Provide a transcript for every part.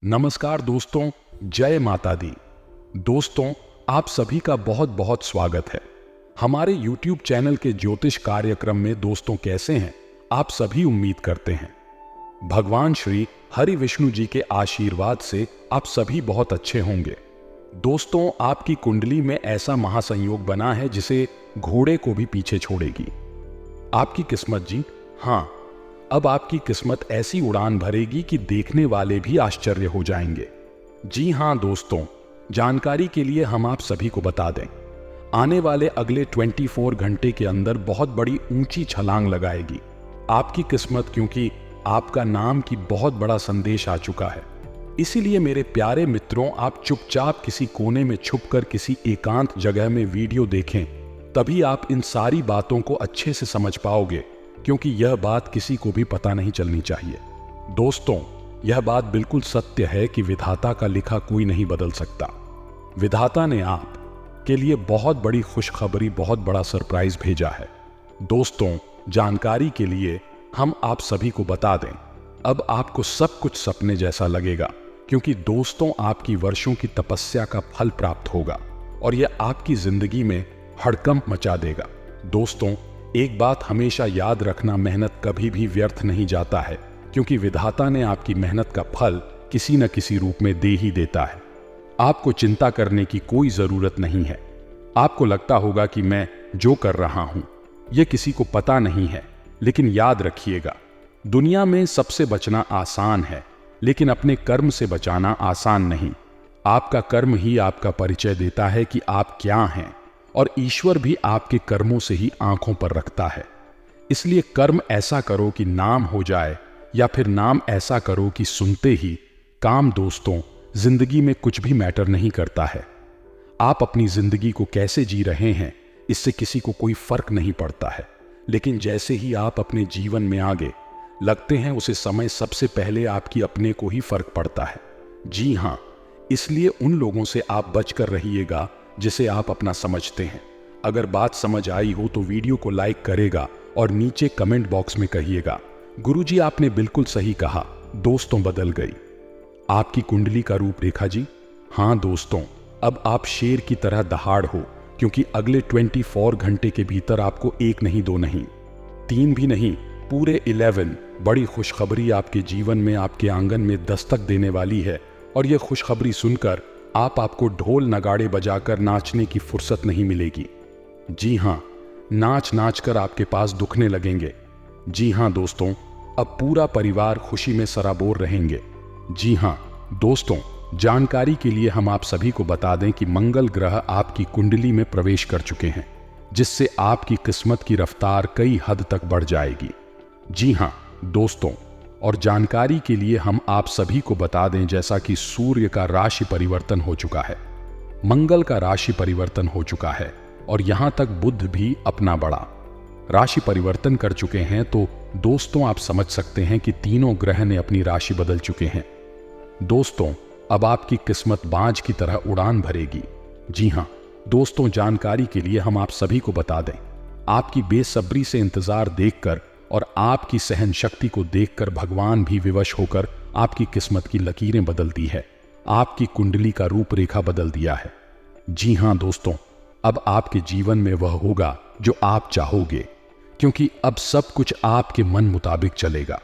नमस्कार दोस्तों, जय माता दी। दोस्तों, आप सभी का बहुत बहुत स्वागत है हमारे YouTube चैनल के ज्योतिष कार्यक्रम में। दोस्तों, कैसे हैं आप सभी? उम्मीद करते हैं भगवान श्री हरि विष्णु जी के आशीर्वाद से आप सभी बहुत अच्छे होंगे। दोस्तों, आपकी कुंडली में ऐसा महासंयोग बना है जिसे घोड़े को भी पीछे छोड़ेगी। आपकी किस्मत जी, हाँ, अब आपकी किस्मत ऐसी उड़ान भरेगी कि देखने वाले भी आश्चर्य हो जाएंगे। जी हां दोस्तों, जानकारी के लिए हम आप सभी को बता दें, आने वाले अगले 24 घंटे के अंदर बहुत बड़ी ऊंची छलांग लगाएगी आपकी किस्मत, क्योंकि आपका नाम की बहुत बड़ा संदेश आ चुका है। इसीलिए मेरे प्यारे मित्रों, आप चुपचाप किसी कोने में छुपकर किसी एकांत जगह में वीडियो देखें, तभी आप इन सारी बातों को अच्छे से समझ पाओगे, क्योंकि यह बात किसी को भी पता नहीं चलनी चाहिए। दोस्तों, यह बात बिल्कुल सत्य है कि विधाता का लिखा कोई नहीं बदल सकता। विधाता ने आप के लिए बहुत बड़ी खुशखबरी, बहुत बड़ा सरप्राइज भेजा है। दोस्तों, जानकारी के लिए हम आप सभी को बता दें, अब आपको सब कुछ सपने जैसा लगेगा, क्योंकि दोस्तों, आपकी वर्षों की तपस्या का फल प्राप्त होगा और यह आपकी जिंदगी में हड़कंप मचा देगा। दोस्तों, एक बात हमेशा याद रखना, मेहनत कभी भी व्यर्थ नहीं जाता है, क्योंकि विधाता ने आपकी मेहनत का फल किसी न किसी रूप में दे ही देता है। आपको चिंता करने की कोई जरूरत नहीं है। आपको लगता होगा कि मैं जो कर रहा हूं यह किसी को पता नहीं है, लेकिन याद रखिएगा, दुनिया में सबसे बचना आसान है, लेकिन अपने कर्म से बचाना आसान नहीं। आपका कर्म ही आपका परिचय देता है कि आप क्या हैं, और ईश्वर भी आपके कर्मों से ही आंखों पर रखता है। इसलिए कर्म ऐसा करो कि नाम हो जाए, या फिर नाम ऐसा करो कि सुनते ही काम। दोस्तों, जिंदगी में कुछ भी मैटर नहीं करता है। आप अपनी जिंदगी को कैसे जी रहे हैं, इससे किसी को कोई फर्क नहीं पड़ता है, लेकिन जैसे ही आप अपने जीवन में आगे लगते हैं, उसे समय सबसे पहले आपकी अपने को ही फर्क पड़ता है। जी हां, इसलिए उन लोगों से आप बचकर रहिएगा जिसे आप अपना समझते हैं। अगर बात समझ आई हो तो वीडियो को लाइक करेगा और नीचे कमेंट बॉक्स में कहिएगा, गुरुजी आपने बिल्कुल सही कहा, दोस्तों बदल गई आपकी कुंडली का रूपरेखा जी। हां दोस्तों, अब आप शेर की तरह दहाड़ हो, क्योंकि अगले 24 घंटे के भीतर आपको एक नहीं, दो नहीं, तीन भी नहीं, पूरे 11 बड़ी खुशखबरी आपके जीवन में, आपके आंगन में दस्तक देने वाली है। और यह खुशखबरी सुनकर आपको ढोल नगाड़े बजाकर नाचने की फुर्सत नहीं मिलेगी। जी हां, नाच नाच कर आपके पास दुखने लगेंगे। जी हां दोस्तों, अब पूरा परिवार खुशी में सराबोर रहेंगे। जी हां दोस्तों, जानकारी के लिए हम आप सभी को बता दें कि मंगल ग्रह आपकी कुंडली में प्रवेश कर चुके हैं, जिससे आपकी किस्मत की रफ्तार कई हद तक बढ़ जाएगी। जी हां दोस्तों, और जानकारी के लिए हम आप सभी को बता दें, जैसा कि सूर्य का राशि परिवर्तन हो चुका है, मंगल का राशि परिवर्तन हो चुका है, और यहां तक बुध भी अपना बड़ा राशि परिवर्तन कर चुके हैं, तो दोस्तों आप समझ सकते हैं कि तीनों ग्रह ने अपनी राशि बदल चुके हैं। दोस्तों, अब आपकी किस्मत बाज की तरह उड़ान भरेगी। जी हां दोस्तों, जानकारी के लिए हम आप सभी को बता दें, आपकी बेसब्री से इंतजार देखकर और आपकी सहन शक्ति को देखकर भगवान भी विवश होकर आपकी किस्मत की लकीरें बदलती है, आपकी कुंडली का रूपरेखा बदल दिया है। जी हां दोस्तों, अब आपके जीवन में वह होगा जो आप चाहोगे, क्योंकि अब सब कुछ आपके मन मुताबिक चलेगा।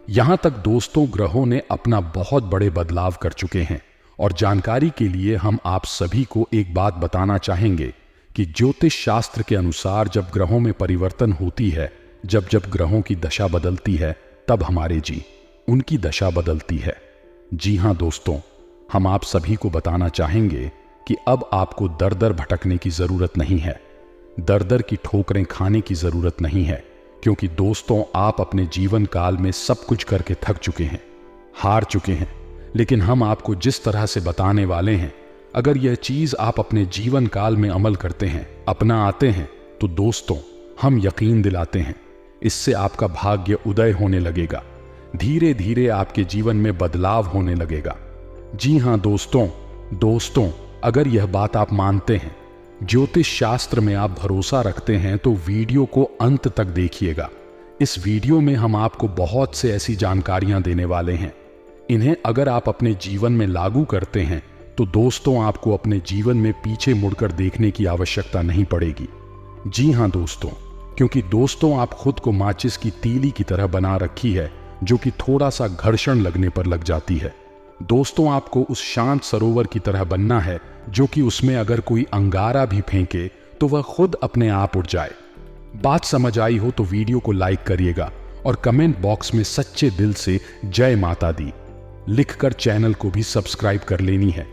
यहां तक दोस्तों, ग्रहों ने अपना बहुत बड़े बदलाव कर चुके हैं, और जानकारी के लिए हम आप सभी को एक बात बताना चाहेंगे कि ज्योतिष शास्त्र के अनुसार जब ग्रहों में परिवर्तन होती है, जब जब ग्रहों की दशा बदलती है, तब हमारे जी उनकी दशा बदलती है। जी हां दोस्तों, हम आप सभी को बताना चाहेंगे कि अब आपको दर दर भटकने की जरूरत नहीं है, दर दर की ठोकरें खाने की जरूरत नहीं है, क्योंकि दोस्तों, आप अपने जीवन काल में सब कुछ करके थक चुके हैं, हार चुके हैं। लेकिन हम आपको जिस तरह से बताने वाले हैं, अगर यह चीज आप अपने जीवन काल में अमल करते हैं, अपना आते हैं, तो दोस्तों, हम यकीन दिलाते हैं, इससे आपका भाग्य उदय होने लगेगा, धीरे धीरे आपके जीवन में बदलाव होने लगेगा। जी हां दोस्तों, अगर यह बात आप मानते हैं, ज्योतिष शास्त्र में आप भरोसा रखते हैं, तो वीडियो को अंत तक देखिएगा। इस वीडियो में हम आपको बहुत से ऐसी जानकारियां देने वाले हैं इन्हें अगर आप अपने जीवन में लागू करते हैं तो दोस्तों आपको अपने जीवन में पीछे मुड़कर देखने की आवश्यकता नहीं पड़ेगी। जी हाँ दोस्तों, क्योंकि दोस्तों आप खुद को माचिस की तीली की तरह बना रखी है जो कि थोड़ा सा घर्षण लगने पर लग जाती है। दोस्तों आपको उस शांत सरोवर की तरह बनना है जो कि उसमें अगर कोई अंगारा भी फेंके तो वह खुद अपने आप उड़ जाए। बात समझ आई हो तो वीडियो को लाइक करिएगा और कमेंट बॉक्स में सच्चे दिल से जय माता दी लिखकर चैनल को भी सब्सक्राइब कर लेनी है।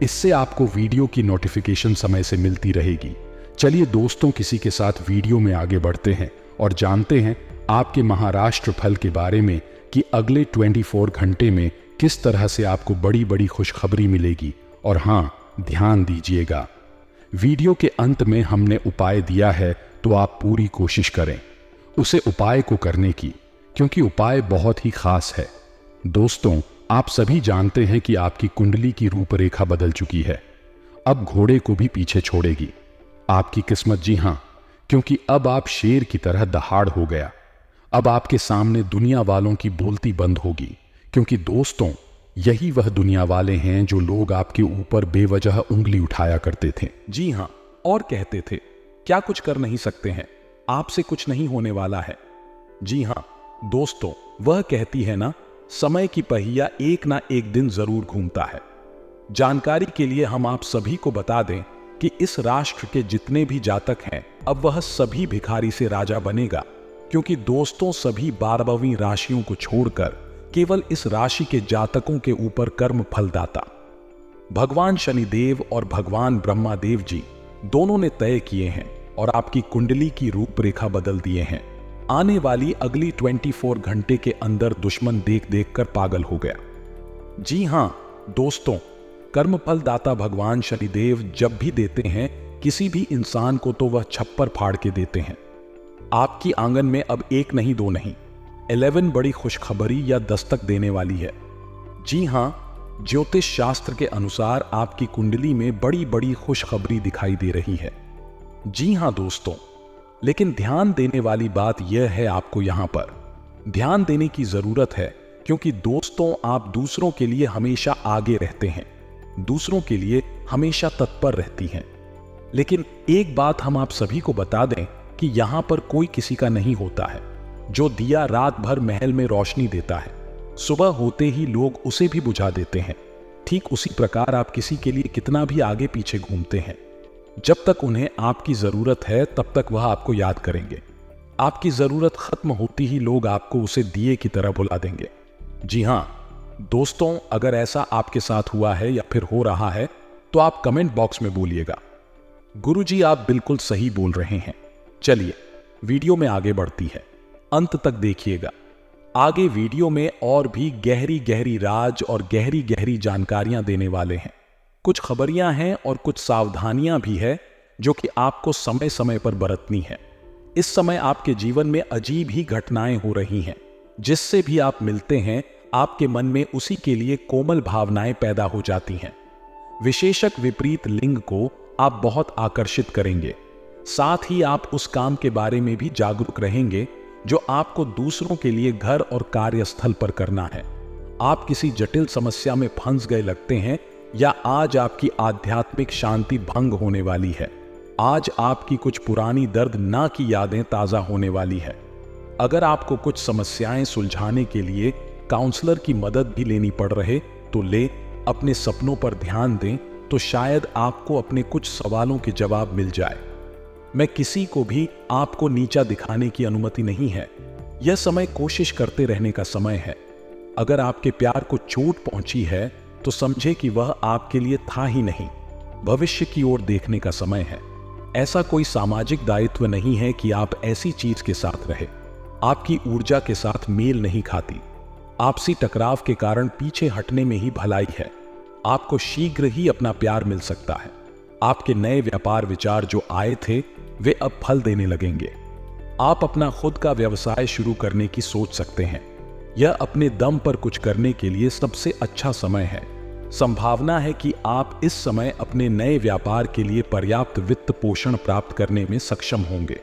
इससे आपको वीडियो की नोटिफिकेशन समय से मिलती रहेगी। चलिए दोस्तों, किसी के साथ वीडियो में आगे बढ़ते हैं और जानते हैं आपके महाराष्ट्र फल के बारे में कि अगले 24 घंटे में किस तरह से आपको बड़ी बड़ी खुशखबरी मिलेगी। और हाँ, ध्यान दीजिएगा, वीडियो के अंत में हमने उपाय दिया है तो आप पूरी कोशिश करें उसे उपाय को करने की, क्योंकि उपाय बहुत ही खास है। दोस्तों आप सभी जानते हैं कि आपकी कुंडली की रूपरेखा बदल चुकी है, अब घोड़े को भी पीछे छोड़ेगी आपकी किस्मत। जी हाँ, क्योंकि अब आप शेर की तरह दहाड़ हो गया। अब आपके सामने दुनिया वालों की बोलती बंद होगी, क्योंकि दोस्तों यही वह दुनिया वाले हैं जो लोग आपके ऊपर बेवजह उंगली उठाया करते थे। जी हाँ, और कहते थे क्या कुछ कर नहीं सकते हैं, आपसे कुछ नहीं होने वाला है। जी हाँ दोस्तों, वह कहती है ना, समय की पहिया एक ना एक दिन जरूर घूमता है। जानकारी के लिए हम आप सभी को बता दें कि इस राष्ट्र के जितने भी जातक हैं अब वह सभी भिखारी से राजा बनेगा, क्योंकि दोस्तों सभी 12वीं राशियों को छोड़कर केवल इस राशि के जातकों के ऊपर कर्म फलदाता भगवान शनिदेव और भगवान ब्रह्मादेव जी दोनों ने तय किए हैं और आपकी कुंडली की रूपरेखा बदल दिए हैं। आने वाली अगली 24 घंटे के अंदर दुश्मन देख देख कर पागल हो गया। जी हां दोस्तों, कर्मफल दाता भगवान शनिदेव जब भी देते हैं किसी भी इंसान को तो वह छप्पर फाड़ के देते हैं। आपकी आंगन में अब एक नहीं दो नहीं 11 बड़ी खुशखबरी या दस्तक देने वाली है। जी हां, ज्योतिष शास्त्र के अनुसार आपकी कुंडली में बड़ी बड़ी खुशखबरी दिखाई दे रही है। जी हां दोस्तों, लेकिन ध्यान देने वाली बात यह है, आपको यहां पर ध्यान देने की जरूरत है, क्योंकि दोस्तों आप दूसरों के लिए हमेशा आगे रहते हैं, दूसरों के लिए हमेशा तत्पर रहती हैं। लेकिन एक बात हम आप सभी को बता दें कि यहां पर कोई किसी का नहीं होता है। जो दिया रात भर महल में रोशनी देता है, सुबह होते ही लोग उसे भी बुझा देते हैं। ठीक उसी प्रकार आप किसी के लिए कितना भी आगे पीछे घूमते हैं, जब तक उन्हें आपकी जरूरत है तब तक वह आपको याद करेंगे। आपकी जरूरत खत्म होती ही लोग आपको उसे दिए की तरह बुला देंगे। जी हां दोस्तों, अगर ऐसा आपके साथ हुआ है या फिर हो रहा है तो आप कमेंट बॉक्स में बोलिएगा, गुरुजी आप बिल्कुल सही बोल रहे हैं। चलिए वीडियो में आगे बढ़ती है, अंत तक देखिएगा। आगे वीडियो में और भी गहरी गहरी राज और गहरी गहरी जानकारियां देने वाले हैं। कुछ खबरियां हैं और कुछ सावधानियां भी है जो कि आपको समय समय पर बरतनी है। इस समय आपके जीवन में अजीब ही घटनाएं हो रही हैं, जिससे भी आप मिलते हैं आपके मन में उसी के लिए कोमल भावनाएं पैदा हो जाती हैं। विशेषक विपरीत लिंग को आप बहुत आकर्षित करेंगे, साथ ही आप उस काम के बारे में भी जागरूक रहेंगे जो आपको दूसरों के लिए घर और कार्यस्थल पर करना है। आप किसी जटिल समस्या में फंस गए लगते हैं, या आज आपकी आध्यात्मिक शांति भंग होने वाली है। आज आपकी कुछ पुरानी दर्द ना की यादें ताजा होने वाली है। अगर आपको कुछ समस्याएं सुलझाने के लिए काउंसलर की मदद भी लेनी पड़ रहे तो ले, अपने सपनों पर ध्यान दें तो शायद आपको अपने कुछ सवालों के जवाब मिल जाए। मैं किसी को भी आपको नीचा दिखाने की अनुमति नहीं है। यह समय कोशिश करते रहने का समय है। अगर आपके प्यार को चोट पहुंची है तो समझे कि वह आपके लिए था ही नहीं, भविष्य की ओर देखने का समय है। ऐसा कोई सामाजिक दायित्व नहीं है कि आप ऐसी चीज के साथ रहे। आपकी ऊर्जा के साथ मेल नहीं खाती। आपसी टकराव के कारण पीछे हटने में ही भलाई है। आपको शीघ्र ही अपना प्यार मिल सकता है। आपके नए व्यापार विचार जो आए थे वे अब फल देने लगेंगे। आप अपना खुद का व्यवसाय शुरू करने की सोच सकते हैं। यह अपने दम पर कुछ करने के लिए सबसे अच्छा समय है। संभावना है कि आप इस समय अपने नए व्यापार के लिए पर्याप्त वित्त पोषण प्राप्त करने में सक्षम होंगे।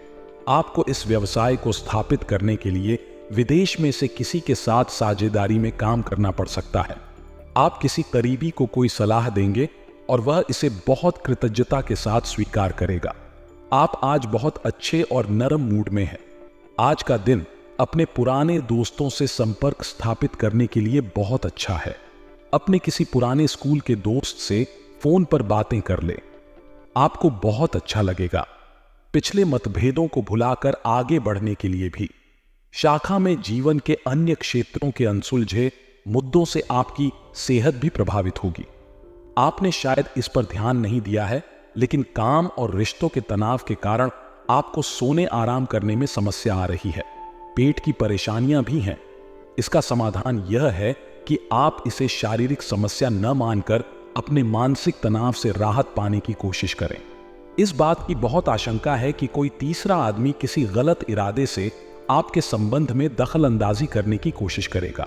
आपको इस व्यवसाय को स्थापित करने के लिए विदेश में से किसी के साथ साझेदारी में काम करना पड़ सकता है। आप किसी करीबी को कोई सलाह देंगे और वह इसे बहुत कृतज्ञता के साथ स्वीकार करेगा। आप आज बहुत अच्छे और नरम मूड में हैं। आज का दिन अपने पुराने दोस्तों से संपर्क स्थापित करने के लिए बहुत अच्छा है। अपने किसी पुराने स्कूल के दोस्त से फोन पर बातें कर ले, आपको बहुत अच्छा लगेगा। पिछले मतभेदों को भुलाकर आगे बढ़ने के लिए भी। शाखा में जीवन के अन्य क्षेत्रों के अनसुलझे मुद्दों से आपकी सेहत भी प्रभावित होगी। आपने शायद इस पर ध्यान नहीं दिया है, लेकिन काम और रिश्तों के तनाव के कारण आपको सोने आराम करने में समस्या आ रही है। पेट की परेशानियां भी हैं। इसका समाधान यह है कि आप इसे शारीरिक समस्या न मानकर अपने मानसिक तनाव से राहत पाने की कोशिश करें। इस बात की बहुत आशंका है कि कोई तीसरा आदमी किसी गलत इरादे से आपके संबंध में दखल अंदाजी करने की कोशिश करेगा।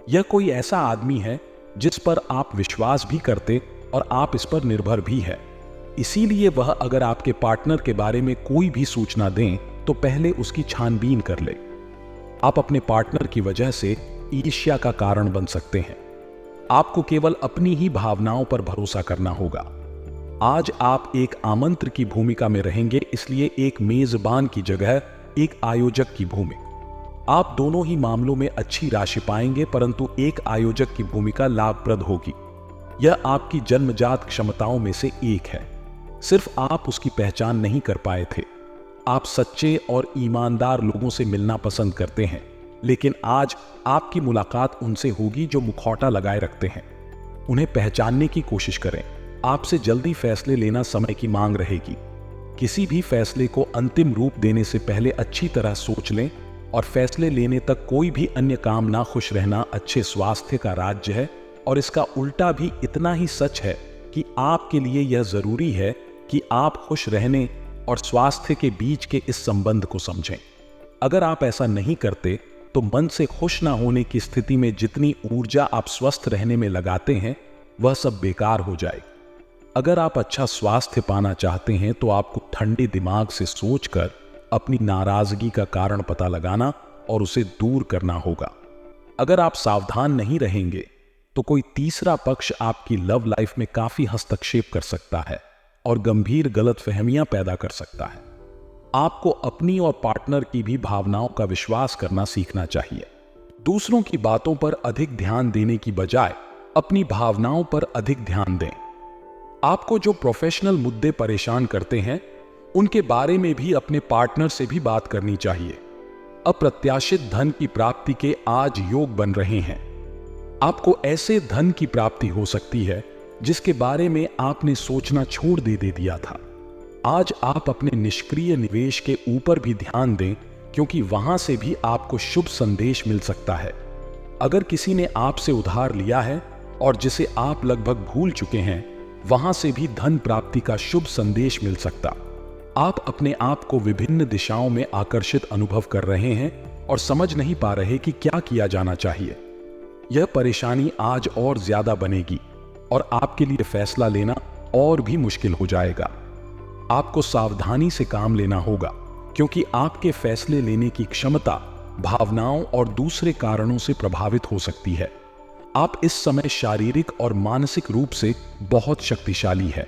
यह कोई ऐसा आदमी है जिस पर आप विश्वास भी करते और आप इस पर निर्भर भी है। इसीलिए वह अगर आपके पार्टनर के बारे में कोई भी सूचना दें तो पहले उसकी छानबीन कर ले। आप अपने पार्टनर की वजह से ईर्ष्या का कारण बन सकते हैं। आपको केवल अपनी ही भावनाओं पर भरोसा करना होगा। आज आप एक आमंत्र की भूमिका में रहेंगे, इसलिए एक मेजबान की जगह एक आयोजक की भूमिका। आप दोनों ही मामलों में अच्छी राशि पाएंगे, परंतु एक आयोजक की भूमिका लाभप्रद होगी। यह आपकी जन्मजात क्षमताओं में से एक है, सिर्फ आप उसकी पहचान नहीं कर पाए थे। आप सच्चे और ईमानदार लोगों से मिलना पसंद करते हैं, लेकिन आज आपकी मुलाकात उनसे होगी जो मुखौटा लगाए रखते हैं। उन्हें पहचानने की कोशिश करें। आपसे जल्दी फैसले लेना समय की मांग रहेगी। किसी भी फैसले को अंतिम रूप देने से पहले अच्छी तरह सोच लें और फैसले लेने तक कोई भी अन्य काम ना खुश रहना अच्छे स्वास्थ्य का राज्य है। और इसका उल्टा भी इतना ही सच है कि आपके लिए यह जरूरी है कि आप खुश रहने और स्वास्थ्य के बीच के इस संबंध को समझें। अगर आप ऐसा नहीं करते तो मन से खुश ना होने की स्थिति में जितनी ऊर्जा आप स्वस्थ रहने में लगाते हैं वह सब बेकार हो जाएगी। अगर आप अच्छा स्वास्थ्य पाना चाहते हैं तो आपको ठंडे दिमाग से सोचकर अपनी नाराजगी का कारण पता लगाना और उसे दूर करना होगा। अगर आप सावधान नहीं रहेंगे तो कोई तीसरा पक्ष आपकी लव लाइफ में काफी हस्तक्षेप कर सकता है और गंभीर गलतफहमियां पैदा कर सकता है। आपको अपनी और पार्टनर की भी भावनाओं का विश्वास करना सीखना चाहिए। दूसरों की बातों पर अधिक ध्यान देने की बजाय अपनी भावनाओं पर अधिक ध्यान दें। आपको जो प्रोफेशनल मुद्दे परेशान करते हैं उनके बारे में भी अपने पार्टनर से भी बात करनी चाहिए। अप्रत्याशित धन की प्राप्ति के आज योग बन रहे हैं। आपको ऐसे धन की प्राप्ति हो सकती है जिसके बारे में आपने सोचना छोड़ दे दिया था। आज आप अपने निष्क्रिय निवेश के ऊपर भी ध्यान दें, क्योंकि वहां से भी आपको शुभ संदेश मिल सकता है। अगर किसी ने आपसे उधार लिया है और जिसे आप लगभग भूल चुके हैं, वहां से भी धन प्राप्ति का शुभ संदेश मिल सकता। आप अपने आप को विभिन्न दिशाओं में आकर्षित अनुभव कर रहे हैं और समझ नहीं पा रहे कि क्या किया जाना चाहिए। यह परेशानी आज और ज्यादा बनेगी और आपके लिए फैसला लेना और भी मुश्किल हो जाएगा। आपको सावधानी से काम लेना होगा, क्योंकि आपके फैसले लेने की क्षमता भावनाओं और दूसरे कारणों से प्रभावित हो सकती है। आप इस समय शारीरिक और मानसिक रूप से बहुत शक्तिशाली है।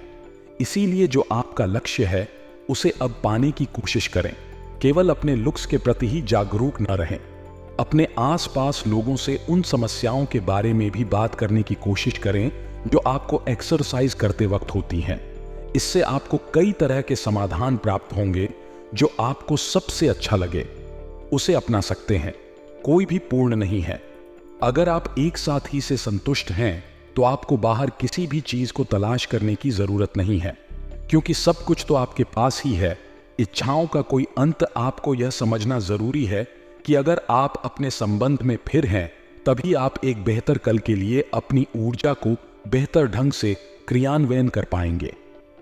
इसीलिए जो आपका लक्ष्य है उसे अब पाने की कोशिश करें। केवल अपने लुक्स के प्रति ही जागरूक न रहें। अपने आसपास लोगों से उन समस्याओं के बारे में भी बात करने की कोशिश करें जो आपको एक्सरसाइज करते वक्त होती हैं। इससे आपको कई तरह के समाधान प्राप्त होंगे। जो आपको सबसे अच्छा लगे उसे अपना सकते हैं। कोई भी पूर्ण नहीं है। अगर आप एक साथ ही से संतुष्ट हैं तो आपको बाहर किसी भी चीज को तलाश करने की जरूरत नहीं है, क्योंकि सब कुछ तो आपके पास ही है। इच्छाओं का कोई अंत आपको यह समझना जरूरी है कि अगर आप अपने संबंध में फिर हैं, तभी आप एक बेहतर कल के लिए अपनी ऊर्जा को बेहतर ढंग से क्रियान्वयन कर पाएंगे।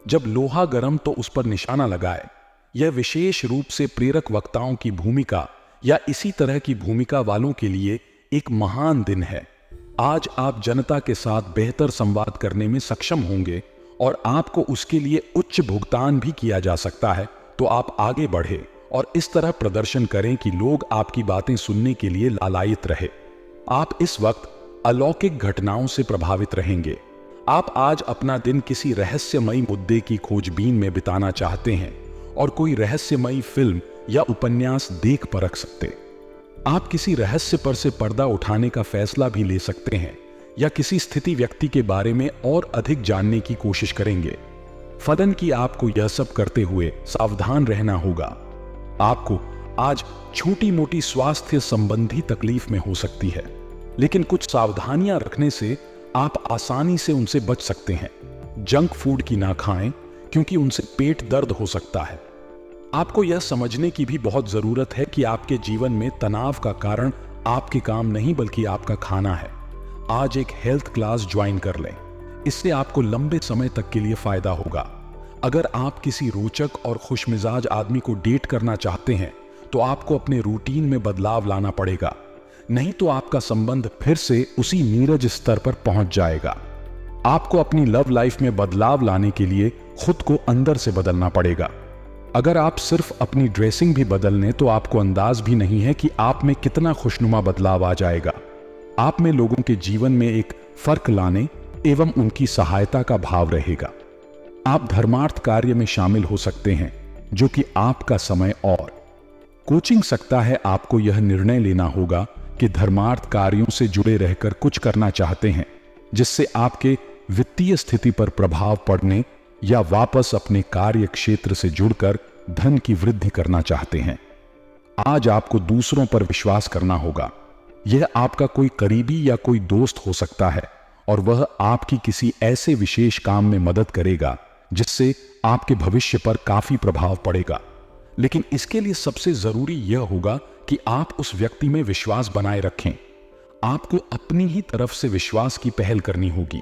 जब लोहा गर्म तो उस पर निशाना लगाए। यह विशेष रूप से प्रेरक वक्ताओं की भूमिका या इसी तरह की भूमिका वालों के लिए एक महान दिन है। आज आप जनता के साथ बेहतर संवाद करने में सक्षम होंगे और आपको उसके लिए उच्च भुगतान भी किया जा सकता है। तो आप आगे बढ़े और इस तरह प्रदर्शन करें कि लोग आपकी बातें सुनने के लिए लालायित रहे। आप इस वक्त अलौकिक घटनाओं से प्रभावित रहेंगे। आप आज अपना दिन किसी रहस्यमयी मुद्दे की खोजबीन में बिताना चाहते हैं और कोई रहस्यमयी फिल्म या उपन्यास देख परख सकते। आप किसी रहस्य पर से पर्दा उठाने का फैसला भी ले सकते हैं या किसी स्थिति व्यक्ति के बारे में और अधिक जानने की कोशिश करेंगे। फलन कि आपको यह सब करते हुए सावधान रहना होगा। आपको आज छोटी मोटी स्वास्थ्य संबंधी तकलीफ में हो सकती है, लेकिन कुछ सावधानियां रखने से आप आसानी से उनसे बच सकते हैं। जंक फूड की ना खाएं, क्योंकि उनसे पेट दर्द हो सकता है। आपको यह समझने की भी बहुत जरूरत है कि आपके जीवन में तनाव का कारण आपके काम नहीं बल्कि आपका खाना है। आज एक हेल्थ क्लास ज्वाइन कर लें, इससे आपको लंबे समय तक के लिए फायदा होगा। अगर आप किसी रोचक और खुशमिजाज आदमी को डेट करना चाहते हैं तो आपको अपने रूटीन में बदलाव लाना पड़ेगा, नहीं तो आपका संबंध फिर से उसी नीरज स्तर पर पहुंच जाएगा। आपको अपनी लव लाइफ में बदलाव लाने के लिए खुद को अंदर से बदलना पड़ेगा। अगर आप सिर्फ अपनी ड्रेसिंग भी बदल लें तो आपको अंदाज भी नहीं है कि आप में कितना खुशनुमा बदलाव आ जाएगा। आप में लोगों के जीवन में एक फर्क लाने एवं उनकी सहायता का भाव रहेगा। आप धर्मार्थ कार्य में शामिल हो सकते हैं, जो कि आपका समय और कोचिंग सकता है। आपको यह निर्णय लेना होगा कि धर्मार्थ कार्यों से जुड़े रहकर कुछ करना चाहते हैं जिससे आपके वित्तीय स्थिति पर प्रभाव पड़ने, या वापस अपने कार्य क्षेत्र से जुड़कर धन की वृद्धि करना चाहते हैं। आज आपको दूसरों पर विश्वास करना होगा। यह आपका कोई करीबी या कोई दोस्त हो सकता है और वह आपकी किसी ऐसे विशेष काम में मदद करेगा जिससे आपके भविष्य पर काफी प्रभाव पड़ेगा। लेकिन इसके लिए सबसे जरूरी यह होगा कि आप उस व्यक्ति में विश्वास बनाए रखें। आपको अपनी ही तरफ से विश्वास की पहल करनी होगी।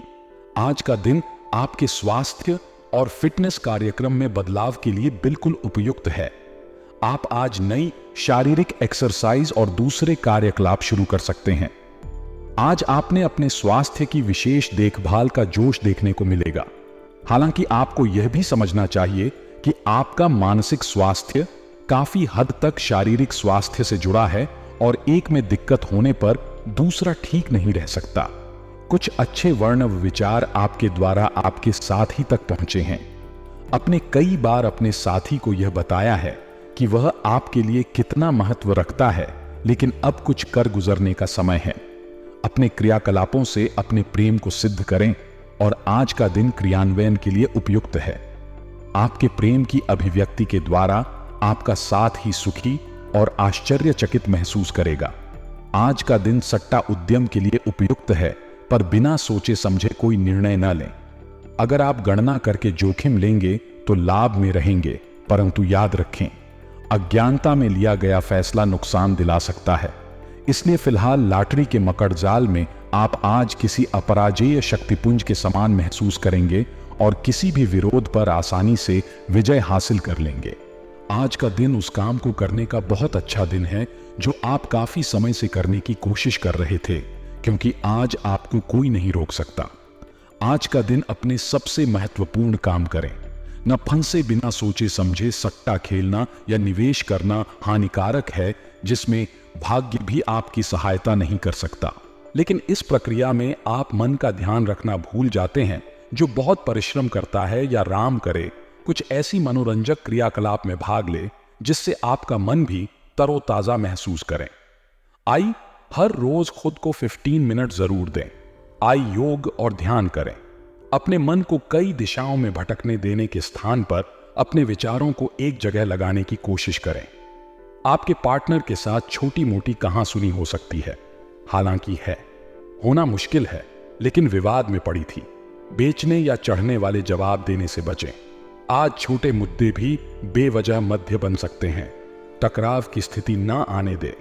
आज का दिन आपके स्वास्थ्य और फिटनेस कार्यक्रम में बदलाव के लिए बिल्कुल उपयुक्त है। आप आज नई शारीरिक एक्सरसाइज और दूसरे कार्यकलाप शुरू कर सकते हैं। आज आपने अपने स्वास्थ्य की विशेष देखभाल का जोश देखने को मिलेगा। हालांकि आपको यह भी समझना चाहिए कि आपका मानसिक स्वास्थ्य काफी हद तक शारीरिक स्वास्थ्य से जुड़ा है और एक में दिक्कत होने पर दूसरा ठीक नहीं रह सकता। कुछ अच्छे वर्णव विचार आपके द्वारा आपके साथी तक पहुंचे हैं। अपने कई बार अपने साथी को यह बताया है कि वह आपके लिए कितना महत्व रखता है, लेकिन अब कुछ कर गुजरने का समय है। अपने क्रियाकलापों से अपने प्रेम को सिद्ध करें और आज का दिन क्रियान्वयन के लिए उपयुक्त है। आपके प्रेम की अभिव्यक्ति के द्वारा आपका साथ ही सुखी और आश्चर्यचकित महसूस करेगा। आज का दिन सट्टा उद्यम के लिए उपयुक्त है, पर बिना सोचे समझे कोई निर्णय न लें। अगर आप गणना करके जोखिम लेंगे तो लाभ में रहेंगे, परंतु याद रखें, अज्ञानता में लिया गया फैसला नुकसान दिला सकता है। इसलिए फिलहाल लॉटरी के मकड़जाल में आप आज किसी अपराजेय शक्तिपुंज के समान महसूस करेंगे और किसी भी विरोध पर आसानी से विजय हासिल कर लेंगे। आज का दिन उस काम को करने का बहुत अच्छा दिन है जो आप काफी समय से करने की कोशिश कर रहे थे, क्योंकि आज आपको कोई नहीं रोक सकता। आज का दिन अपने सबसे महत्वपूर्ण काम करें। न फंसे बिना सोचे समझे सट्टा खेलना या निवेश करना हानिकारक है, जिसमें भाग्य भी आपकी सहायता नहीं कर सकता। लेकिन इस प्रक्रिया में आप मन का ध्यान रखना भूल जाते हैं, जो बहुत परिश्रम करता है या राम करे कुछ ऐसी मनोरंजक क्रियाकलाप में भाग ले जिससे आपका मन भी तरोताजा महसूस करें। आई हर रोज खुद को 15 मिनट जरूर दें। आई योग और ध्यान करें। अपने मन को कई दिशाओं में भटकने देने के स्थान पर अपने विचारों को एक जगह लगाने की कोशिश करें। आपके पार्टनर के साथ छोटी मोटी कहासुनी हो सकती है, हालांकि है होना मुश्किल है, लेकिन विवाद में पड़ी थी। बेचने या चढ़ने वाले जवाब देने से बचें। आज छोटे मुद्दे भी बेवजह मध्य बन सकते हैं। टकराव की स्थिति ना आने दे।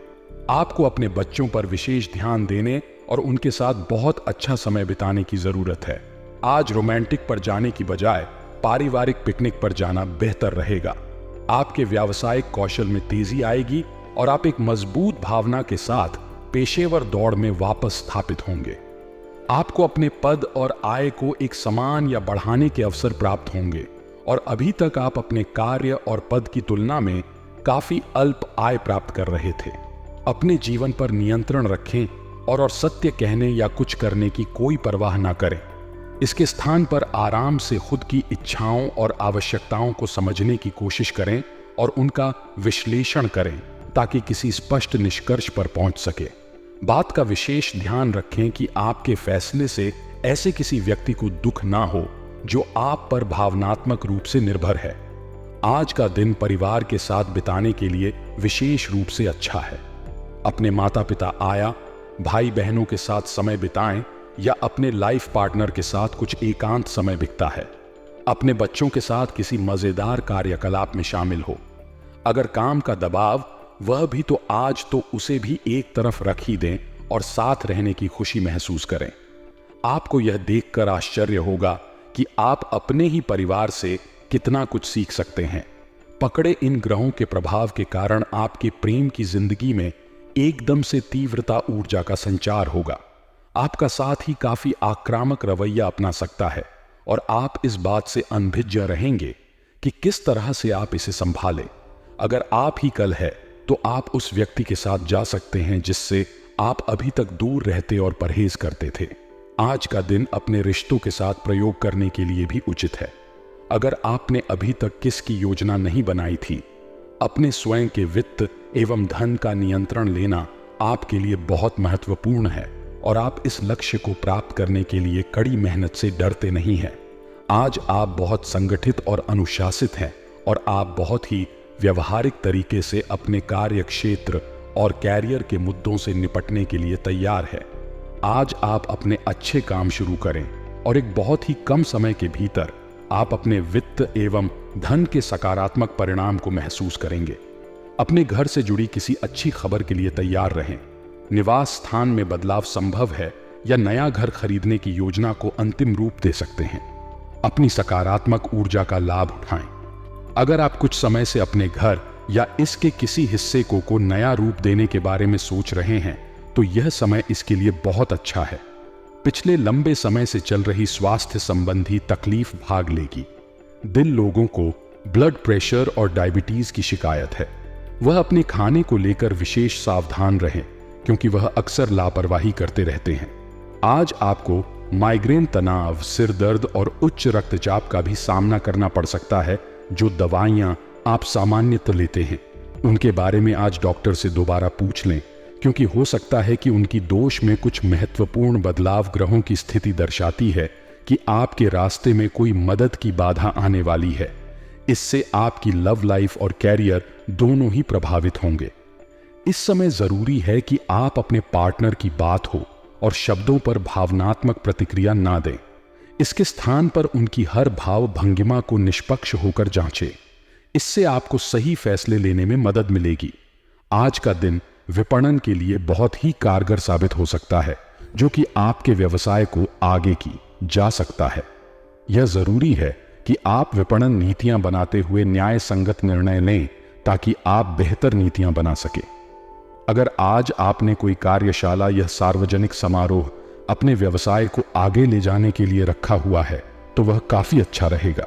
आपको अपने बच्चों पर विशेष ध्यान देने और उनके साथ बहुत अच्छा समय बिताने की जरूरत है। आज रोमांटिक पर जाने की बजाय पारिवारिक पिकनिक पर जाना बेहतर रहेगा। आपके व्यावसायिक कौशल में तेजी आएगी और आप एक मजबूत भावना के साथ पेशेवर दौड़ में वापस स्थापित होंगे। आपको अपने पद और आय को एक समान या बढ़ाने के अवसर प्राप्त होंगे और अभी तक आप अपने कार्य और पद की तुलना में काफी अल्प आय प्राप्त कर रहे थे। अपने जीवन पर नियंत्रण रखें और सत्य कहने या कुछ करने की कोई परवाह ना करें। इसके स्थान पर आराम से खुद की इच्छाओं और आवश्यकताओं को समझने की कोशिश करें और उनका विश्लेषण करें ताकि किसी स्पष्ट निष्कर्ष पर पहुंच सके। बात का विशेष ध्यान रखें कि आपके फैसले से ऐसे किसी व्यक्ति को दुख ना हो जो आप पर भावनात्मक रूप से निर्भर है। आज का दिन परिवार के साथ बिताने के लिए विशेष रूप से अच्छा है। अपने माता पिता आया, भाई बहनों के साथ समय बिताएं या अपने लाइफ पार्टनर के साथ कुछ एकांत समय बिता है। अपने बच्चों के साथ किसी मजेदार कार्यकलाप में शामिल हो। अगर काम का दबाव वह भी तो आज तो उसे भी एक तरफ रख ही दें और साथ रहने की खुशी महसूस करें। आपको यह देखकर आश्चर्य होगा कि आप अपने ही परिवार से कितना कुछ सीख सकते हैं। पकड़े इन ग्रहों के प्रभाव के कारण आपके प्रेम की जिंदगी में एकदम से तीव्रता ऊर्जा का संचार होगा। आपका साथ ही काफी आक्रामक रवैया अपना सकता है और आप इस बात से अनभिज्ञ रहेंगे कि किस तरह से आप इसे संभालें। अगर आप ही कल है तो आप उस व्यक्ति के साथ जा सकते हैं जिससे आप अभी तक दूर रहते और परहेज करते थे। आज का दिन अपने रिश्तों के साथ प्रयोग करने के लिए भी उचित है। अगर आपने अभी तक किसकी योजना नहीं बनाई थी, अपने स्वयं के वित्त एवं धन का नियंत्रण लेना आपके लिए बहुत महत्वपूर्ण है और आप इस लक्ष्य को प्राप्त करने के लिए कड़ी मेहनत से डरते नहीं हैं। आज आप बहुत संगठित और अनुशासित हैं और आप बहुत ही व्यवहारिक तरीके से अपने कार्य क्षेत्र और कैरियर के मुद्दों से निपटने के लिए तैयार है। आज आप अपने अच्छे काम शुरू करें और एक बहुत ही कम समय के भीतर आप अपने वित्त एवं धन के सकारात्मक परिणाम को महसूस करेंगे। अपने घर से जुड़ी किसी अच्छी खबर के लिए तैयार रहें। निवास स्थान में बदलाव संभव है या नया घर खरीदने की योजना को अंतिम रूप दे सकते हैं। अपनी सकारात्मक ऊर्जा का लाभ उठाएं। अगर आप कुछ समय से अपने घर या इसके किसी हिस्से को नया रूप देने के बारे में सोच रहे हैं तो यह समय इसके लिए बहुत अच्छा है। पिछले लंबे समय से चल रही स्वास्थ्य संबंधी तकलीफ भाग लेगी। दिल लोगों को ब्लड प्रेशर और डायबिटीज की शिकायत है। वह अपने खाने को लेकर विशेष सावधान रहें क्योंकि वह अक्सर लापरवाही करते रहते हैं। आज आपको माइग्रेन, तनाव, सिर दर्द और उच्च रक्तचाप का भी सामना करना पड़ सकता है। जो दवाइयां आप सामान्यतः लेते हैं उनके बारे में आज डॉक्टर से दोबारा पूछ लें क्योंकि हो सकता है कि उनकी दोष में कुछ महत्वपूर्ण बदलाव ग्रहों की स्थिति दर्शाती है कि आपके रास्ते में कोई मदद की बाधा आने वाली है। इससे आपकी लव लाइफ और कैरियर दोनों ही प्रभावित होंगे। इस समय जरूरी है कि आप अपने पार्टनर की बात हो और शब्दों पर भावनात्मक प्रतिक्रिया ना दें। इसके स्थान पर उनकी हर भाव भंगिमा को निष्पक्ष होकर जांचें। इससे आपको सही फैसले लेने में मदद मिलेगी। आज का दिन विपणन के लिए बहुत ही कारगर साबित हो सकता है जो कि आपके व्यवसाय को आगे की जा सकता है। यह जरूरी है कि आप विपणन नीतियां बनाते हुए न्याय संगत निर्णय लें ताकि आप बेहतर नीतियां बना सके। अगर आज आपने कोई कार्यशाला या सार्वजनिक समारोह अपने व्यवसाय को आगे ले जाने के लिए रखा हुआ है तो वह काफी अच्छा रहेगा।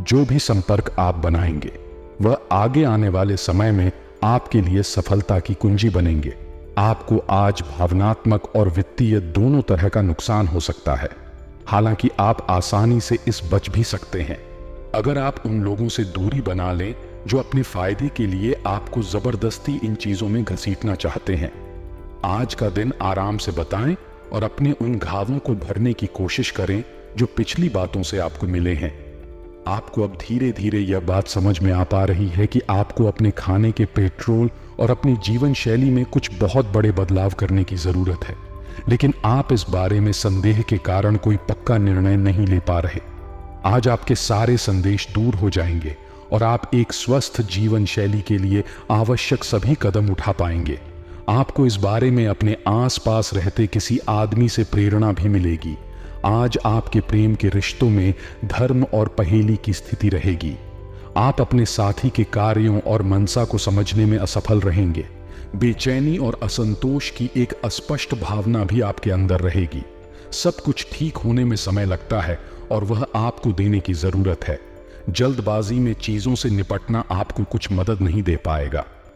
जो भी संपर्क आप बनाएंगे वह आगे आने वाले समय में आपके लिए सफलता की कुंजी बनेंगे। आपको आज भावनात्मक और वित्तीय दोनों तरह का नुकसान हो सकता है, हालांकि आप आसानी से इस बच भी सकते हैं अगर आप उन लोगों से दूरी बना लें जो अपने फायदे के लिए आपको जबरदस्ती इन चीजों में घसीटना चाहते हैं। आज का दिन आराम से बिताएं और अपने उन घावों को भरने की कोशिश करें जो पिछली बातों से आपको मिले हैं। आपको अब धीरे धीरे यह बात समझ में आ पा रही है कि आपको अपने खाने के पेट्रोल और अपनी जीवन शैली में कुछ बहुत बड़े बदलाव करने की जरूरत है, लेकिन आप इस बारे में संदेह के कारण कोई पक्का निर्णय नहीं ले पा रहे। आज आपके सारे संदेश दूर हो जाएंगे और आप एक स्वस्थ जीवन शैली के लिए आवश्यक सभी कदम उठा पाएंगे। आपको इस बारे में अपने आसपास रहते किसी आदमी से प्रेरणा भी मिलेगी। आज आपके प्रेम के रिश्तों में धर्म और पहेली की स्थिति रहेगी। आप अपने साथी के कार्यों और मनसा को समझने में असफल रहेंगे। बेचैनी और असंतोष की एक अस्पष्ट भावना भी आपके अंदर रहेगी। सब कुछ ठीक होने में समय लगता है और वह आपको देने की जरूरत है। जल्दबाजी में चीजों से निपटना आपको कुछ मदद नहीं दे पाएगा।